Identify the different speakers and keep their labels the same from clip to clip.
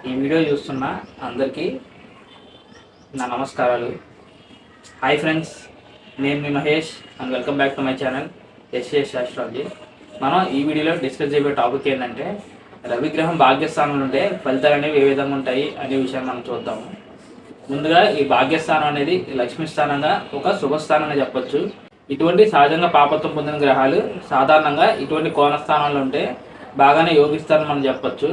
Speaker 1: ఈ వీడియో చూస్తున్న అందరికీ నా నమస్కారాలు. హాయ్ ఫ్రెండ్స్, నేను మీ Mahesh and welcome back to my channel SS astrology. మనం ఈ వీడియోలో డిస్కస్ చేయబోయే టాపిక్ ఏంటంటే రవిగ్రహం భాగ్యస్థానంలో ఉంటే ఫలితాలు అనేవి ఏ విధంగా ఉంటాయి అనే విషయాన్ని మనం చూద్దాము. ముందుగా ఈ భాగ్యస్థానం అనేది లక్ష్మీ స్థానంగా ఒక శుభస్థానంగా చెప్పొచ్చు. ఇటువంటి సహజంగా పాపత్వం పొందిన గ్రహాలు సాధారణంగా ఇటువంటి కోణస్థానంలో ఉంటే బాగానే యోగిస్తారని మనం చెప్పొచ్చు.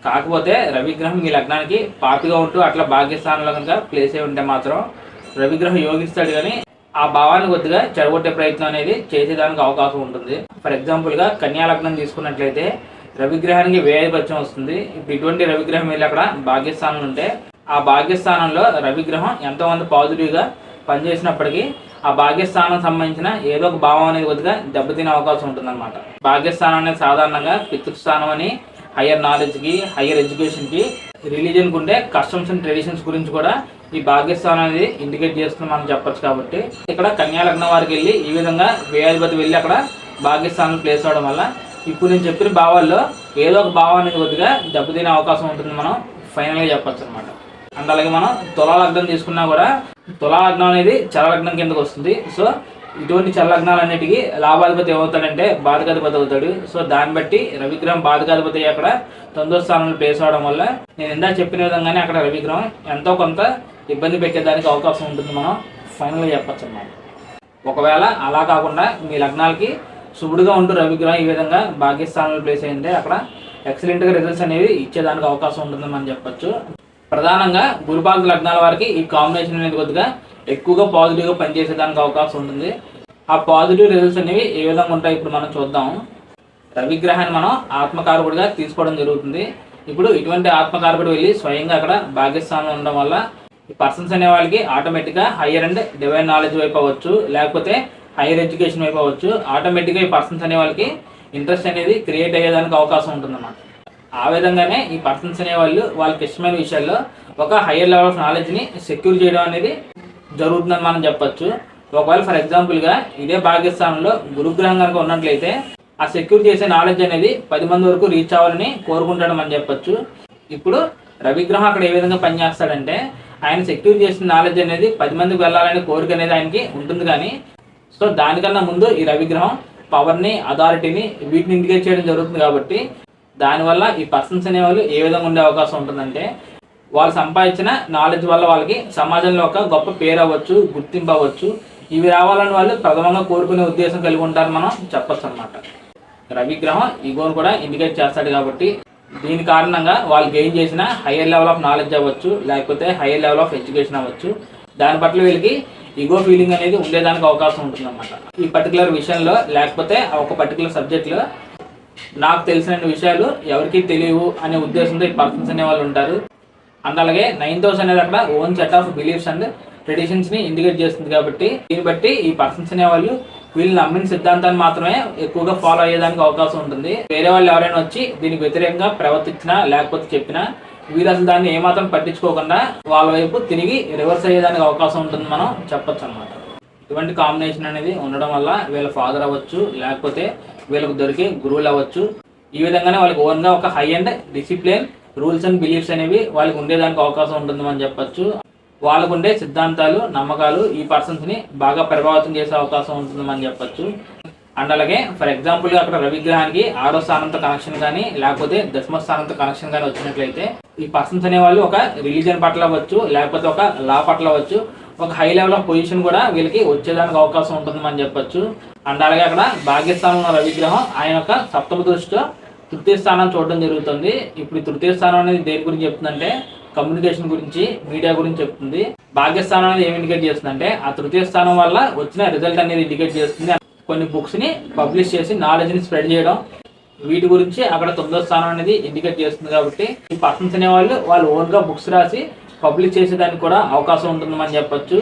Speaker 1: కాకపోతే రవిగ్రహం మీ లగ్నానికి పాపిగా ఉంటూ అట్లా భాగ్యస్థానంలో కనుక ప్లేస్ అయి ఉంటే మాత్రం రవిగ్రహం యోగిస్తాడు, కానీ ఆ భావాన్ని కొద్దిగా చెడగొట్టే ప్రయత్నం అనేది చేసేదానికి అవకాశం ఉంటుంది. ఫర్ ఎగ్జాంపుల్గా కన్యా లగ్నం తీసుకున్నట్లయితే రవిగ్రహానికి వ్యయపత్యం వస్తుంది. ఇప్పుడు ఇటువంటి రవిగ్రహం వెళ్ళి అక్కడ భాగ్యస్థానంలో ఉంటే ఆ భాగ్యస్థానంలో రవిగ్రహం ఎంతోమంది పాజిటివ్గా పనిచేసినప్పటికీ ఆ భాగ్యస్థానం సంబంధించిన ఏదో ఒక భావం అనేది కొద్దిగా దెబ్బతినే అవకాశం ఉంటుందన్నమాట. భాగ్యస్థానం అనేది సాధారణంగా పితృస్థానం అని హయ్యర్ నాలెడ్జ్కి, హయ్యర్ ఎడ్యుకేషన్కి, రిలీజన్కి ఉండే కస్టమ్స్ అండ్ ట్రెడిషన్స్ గురించి కూడా ఈ భాగ్యస్థానం అనేది ఇండికేట్ చేస్తుంది మనం చెప్పొచ్చు. కాబట్టి ఇక్కడ కన్యా లగ్నం వారికి వెళ్ళి ఈ విధంగా వ్యయాధిపతి వెళ్ళి అక్కడ భాగ్యస్థానం ప్లేస్ అవడం వల్ల ఇప్పుడు నేను చెప్పిన భావాల్లో ఏదో ఒక భావం అనేది కొద్దిగా దెబ్బతినే అవకాశం ఉంటుంది మనం ఫైనల్గా చెప్పొచ్చు అనమాట. అండ్ అలాగే మనం తులా లగ్నం తీసుకున్నా కూడా తులా లగ్నం అనేది చర లగ్నం కిందకు వస్తుంది. సో ఇటువంటి చల్లగ్నాలన్నిటికీ లాభాధిపతి ఏమవుతాడంటే బాధకాధిపతి అవుతాడు. సో దాన్ని బట్టి రవిగ్రహం బాధకాధిపతి అక్కడ 9వ స్థానంలో ప్లేస్ అవడం వల్ల నేను ఇందాక చెప్పిన విధంగానే అక్కడ రవిగ్రహం ఎంతో కొంత ఇబ్బంది పెట్టేదానికి అవకాశం ఉంటుంది మనం ఫైనల్గా చెప్పచ్చు అన్నమాట. ఒకవేళ అలా కాకుండా మీ లగ్నాలకి శుభుడుగా ఉంటూ రవిగ్రహం ఈ విధంగా భాగ్యస్థానంలో ప్లేస్ అయింటే అక్కడ ఎక్సలెంట్గా రిజల్ట్స్ అనేవి ఇచ్చేదానికి అవకాశం ఉంటుందని మనం చెప్పచ్చు. ప్రధానంగా గురుపాద లగ్నాల వారికి ఈ కాంబినేషన్ అనేది కొద్దిగా ఎక్కువగా పాజిటివ్గా పనిచేసేదానికి అవకాశం ఉంటుంది. ఆ పాజిటివ్ రిజల్ట్స్ అనేవి ఏ విధంగా ఉంటాయి ఇప్పుడు మనం చూద్దాం. రవిగ్రహాన్ని మనం ఆత్మకారకుడిగా తీసుకోవడం జరుగుతుంది. ఇప్పుడు ఇటువంటి ఆత్మకారకుడు వెళ్ళి స్వయంగా అక్కడ భాగ్యస్థానంలో ఉండడం వల్ల ఈ పర్సన్స్ అనే వాళ్ళకి ఆటోమేటిక్గా హయ్యర్ అండ్ డివైన్ నాలెడ్జ్ వైపు అవ్వచ్చు, లేకపోతే హయ్యర్ ఎడ్యుకేషన్ వైపు అవ్వచ్చు. ఆటోమేటిక్గా ఈ పర్సన్స్ అనే వాళ్ళకి ఇంట్రెస్ట్ అనేది క్రియేట్ అయ్యేదానికి అవకాశం ఉంటుందన్నమాట. ఆ విధంగానే ఈ పర్సన్స్ అనేవాళ్ళు వాళ్ళకి ఇష్టమైన విషయాల్లో ఒక హయ్యర్ లెవెల్ ఆఫ్ నాలెడ్జ్ని సెక్యూర్ చేయడం అనేది జరుగుతుందని మనం చెప్పచ్చు. ఒకవేళ ఫర్ ఎగ్జాంపుల్గా ఇదే భాగ్యస్థానంలో గురుగ్రహం కనుక ఉన్నట్లయితే ఆ సెక్యూర్ చేసే నాలెడ్జ్ అనేది 10 మంది వరకు రీచ్ అవ్వాలని కోరుకుంటాడు మనం చెప్పచ్చు. ఇప్పుడు రవిగ్రహం అక్కడ ఏ విధంగా పనిచేస్తాడంటే ఆయన సెక్యూర్ చేసిన నాలెడ్జ్ అనేది 10 మందికి వెళ్ళాలనే కోరిక అనేది ఆయనకి ఉంటుంది. కానీ సో దానికన్నా ముందు ఈ రవిగ్రహం పవర్ని, అథారిటీని వీటిని ఇండికేట్ చేయడం జరుగుతుంది. కాబట్టి దానివల్ల ఈ పర్సన్స్ అనేవాళ్ళు ఏ విధంగా ఉండే అవకాశం ఉంటుందంటే వాళ్ళు సంపాదించిన నాలెడ్జ్ వల్ల వాళ్ళకి సమాజంలో ఒక గొప్ప పేరు అవ్వచ్చు, గుర్తింపు అవ్వచ్చు. ఇవి రావాలని వాళ్ళు ప్రథమంగా కోరుకునే ఉద్దేశం కలిగి ఉంటారని మనం చెప్పచ్చు అనమాట. రవిగ్రహం ఈగోను కూడా ఇండికేట్ చేస్తాడు. కాబట్టి దీని కారణంగా వాళ్ళు గెయిన్ చేసిన హయ్యర్ లెవెల్ ఆఫ్ నాలెడ్జ్ అవ్వచ్చు, లేకపోతే హయ్యర్ లెవెల్ ఆఫ్ ఎడ్యుకేషన్ అవ్వచ్చు, దాని పట్ల వీళ్ళకి ఈగో ఫీలింగ్ అనేది ఉండేదానికి అవకాశం ఉంటుంది అనమాట. ఈ పర్టికులర్ విషయంలో లేకపోతే ఒక పర్టికులర్ సబ్జెక్ట్లో నాకు తెలిసిన విషయాలు ఎవరికి తెలియవు అనే ఉద్దేశంతో ఈ పర్సన్స్ అనే వాళ్ళు ఉంటారు. అండ్ అలాగే 9th హౌస్ అనేది అక్కడ own set of beliefs and ట్రెడిషన్స్ని ఇండికేట్ చేస్తుంది. కాబట్టి దీన్ని బట్టి ఈ పర్సన్స్ అనే వాళ్ళు వీళ్ళు నమ్మిన సిద్ధాంతాన్ని మాత్రమే ఎక్కువగా ఫాలో అయ్యేదానికి అవకాశం ఉంటుంది. వేరే వాళ్ళు ఎవరైనా వచ్చి దీనికి వ్యతిరేకంగా ప్రవర్తించినా లేకపోతే చెప్పినా వీళ్ళు అసలు దాన్ని ఏమాత్రం పట్టించుకోకుండా వాళ్ళ వైపు తిరిగి రివర్స్ అయ్యేదానికి అవకాశం ఉంటుంది మనం చెప్పచ్చు అనమాట. ఇటువంటి కాంబినేషన్ అనేది ఉండడం వల్ల వీళ్ళ ఫాదర్ అవ్వచ్చు, లేకపోతే వీళ్ళకు దొరికే గురువులు అవ్వచ్చు. ఈ విధంగానే వాళ్ళకి ఓన్గా ఒక high and discipline, rules and beliefs అనేవి వాళ్ళకి ఉండేదానికి అవకాశం ఉంటుంది మనం చెప్పచ్చు. వాళ్ళకు ఉండే సిద్ధాంతాలు, నమ్మకాలు ఈ పర్సన్స్ని బాగా ప్రభావితం చేసే అవకాశం ఉంటుంది మనం చెప్పచ్చు. అండ్ అలాగే ఫర్ ఎగ్జాంపుల్గా అక్కడ రవిగ్రహానికి 6వ స్థానంతో కనెక్షన్ కానీ లేకపోతే 10వ స్థానంతో కనెక్షన్ కానీ వచ్చినట్లయితే ఈ పర్సన్స్ అనేవాళ్ళు ఒక రిలీజన్ పట్ల అవ్వచ్చు, లేకపోతే ఒక లా పట్ల అవ్వచ్చు, ఒక హై లెవెల్ ఆఫ్ పొజిషన్ కూడా వీళ్ళకి వచ్చేదానికి అవకాశం ఉంటుంది మనం చెప్పచ్చు. అండ్ అలాగే అక్కడ భాగ్యస్థానంలో రవిగ్రహం ఆయన యొక్క 7వ దృష్టితో 3వ స్థానం చూడడం జరుగుతుంది. ఇప్పుడు 3వ స్థానం అనేది దేని గురించి చెప్తుందంటే కమ్యూనికేషన్ గురించి, మీడియా గురించి చెప్తుంది. భాగ్యస్థానం అనేది ఏమి ఇండికేట్ చేస్తుందంటే ఆ 3వ స్థానం వల్ల వచ్చిన రిజల్ట్ అనేది ఇండికేట్ చేస్తుంది. కొన్ని బుక్స్ని పబ్లిష్ చేసి నాలెడ్జ్ని స్ప్రెడ్ చేయడం, వీటి గురించి అక్కడ 9వ స్థానం అనేది ఇండికేట్ చేస్తుంది. కాబట్టి ఈ పర్సన్స్ అనేవాళ్ళు వాళ్ళు ఓన్గా బుక్స్ రాసి పబ్లిష్ చేసేదానికి కూడా అవకాశం ఉంటుంది మనం చెప్పచ్చు.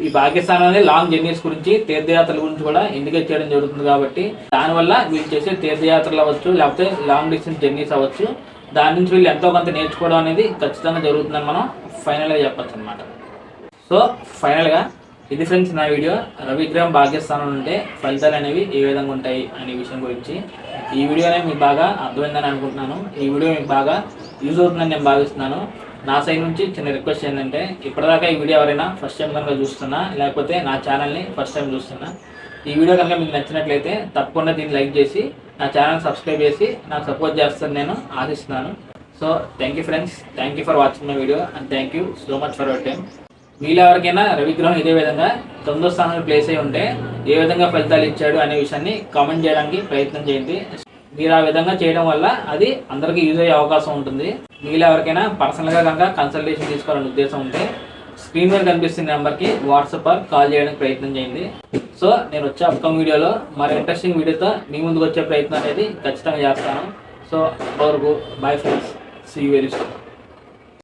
Speaker 1: ఈ భాగ్యస్థానం అనేది లాంగ్ జర్నీస్ గురించి, తీర్థయాత్రల గురించి కూడా ఇండికేట్ చేయడం జరుగుతుంది. కాబట్టి దానివల్ల వీళ్ళు చేసే తీర్థయాత్రలు అవ్వచ్చు, లేకపోతే లాంగ్ డిస్టెన్స్ జర్నీస్ అవ్వచ్చు, దాని నుంచి వీళ్ళు ఎంతో కొంత నేర్చుకోవడం అనేది ఖచ్చితంగా జరుగుతుందని మనం ఫైనల్గా చెప్పచ్చు అనమాట. సో ఫైనల్గా ఇది ఫ్రెండ్స్ నా వీడియో. రవిగ్రహం భాగ్యస్థానం ఉంటే ఫలితాలు అనేవి ఏ విధంగా ఉంటాయి అనే విషయం గురించి. ఈ వీడియోనే మీకు బాగా అర్థమైందని అనుకుంటున్నాను. ఈ వీడియో మీకు బాగా యూజ్ అవుతుందని నేను భావిస్తున్నాను. నా సైడ్ నుంచి చిన్న రిక్వెస్ట్ ఏంటంటే, ఇప్పటిదాకా ఈ వీడియో ఎవరైనా ఫస్ట్ టైం కనుక చూస్తున్నా, లేకపోతే నా ఛానల్ని ఫస్ట్ టైం చూస్తున్నా, ఈ వీడియో కనుక మీకు నచ్చినట్లయితే తప్పకుండా దీన్ని లైక్ చేసి నా ఛానల్ సబ్స్క్రైబ్ చేసి నాకు సపోర్ట్ చేస్తారని నేను ఆశిస్తున్నాను. So thank you friends, thank you for watching my video and thank you so much for your time. మీలో ఎవరికైనా రవిగ్రహం ఇదే విధంగా 9వ స్థానంలో ప్లేస్ అయి ఉంటే ఏ విధంగా ఫలితాలు ఇచ్చాడు అనే విషయాన్ని కామెంట్ చేయడానికి ప్రయత్నం చేయండి. మీరు ఆ విధంగా చేయడం వల్ల అది అందరికీ యూజ్ అయ్యే అవకాశం ఉంటుంది. మీలో ఎవరికైనా పర్సనల్గా కనుక కన్సల్టేషన్ తీసుకోవాలని ఉద్దేశం ఉంటే స్క్రీన్ మీద కనిపిస్తున్న నెంబర్కి వాట్సాప్ కాల్ చేయడానికి ప్రయత్నం చేయండి. సో నేను వచ్చే అప్కమింగ్ వీడియోలో మరి ఇంట్రెస్టింగ్ వీడియోతో మీ ముందుకు వచ్చే ప్రయత్నం అనేది ఖచ్చితంగా చేస్తాను. సో అంతవరకు bye friends, see you very soon.